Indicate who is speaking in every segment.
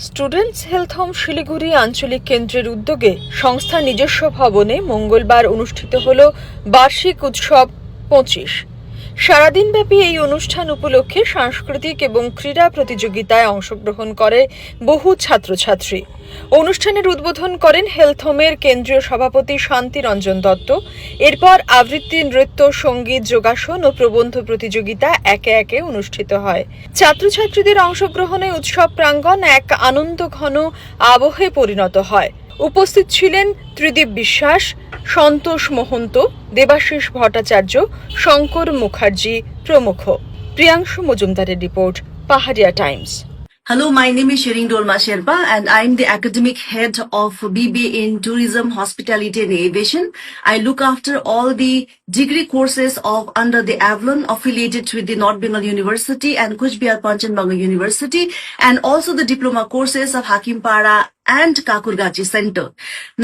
Speaker 1: Students health home Siliguri আঞ্চলিক কেন্দ্রের উদ্যোগে সংস্থার নিজস্ব ভবনে মঙ্গলবার অনুষ্ঠিত হল বার্ষিক উৎসব 25। সারাদিনব্যাপী এই অনুষ্ঠান উপলক্ষে সাংস্কৃতিক এবং ক্রীড়া প্রতিযোগিতায় অংশগ্রহণ করে বহু ছাত্রছাত্রী। অনুষ্ঠানের উদ্বোধন করেন হেলথ হোমের কেন্দ্রীয় সভাপতি শান্তি রঞ্জন দত্ত। এরপর আবৃত্তি, নৃত্য, সঙ্গীত, যোগাসন ও প্রবন্ধ প্রতিযোগিতা একে একে অনুষ্ঠিত হয়। ছাত্রছাত্রীদের অংশগ্রহণে উৎসব প্রাঙ্গণ এক আনন্দঘন আবহে পরিণত হয়। উপস্থিত ছিলেন ত্রিদীপ বিশ্বাস, সন্তোষ মহন্ত, দেবাশিস ভট্টাচার্য, শঙ্কর মুখার্জি প্রমুখ। প্রিয়াংশু মজুমদারের রিপোর্ট, পাহাড়িয়া Times.
Speaker 2: Hello, my name is Shering Dolma Sherpa and I'm the academic head of BBA in Tourism, Hospitality and Aviation. I look after all the degree courses under the Avalon affiliated with the North Bengal University and Kuch Bihar Panchanbanga University, and also the diploma courses of Hakimpara and Kakurgachi Center.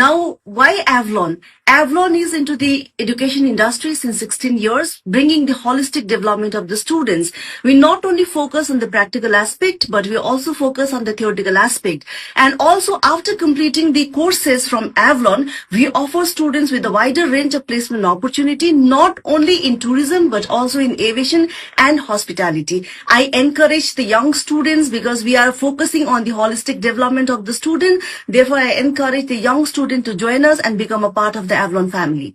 Speaker 2: Now, why Avalon? Avalon is into the education industry since 16 years, bringing the holistic development of the students. We not only focus on the practical aspect, but we also focus on the theoretical aspect. And also, after completing the courses from Avalon, we offer students with a wider range of placement opportunity, not only in tourism, but also in aviation and hospitality. I encourage the young students because we are focusing on the holistic development of the student. Therefore, I encourage the young student to join us and become a part of the Avalon family.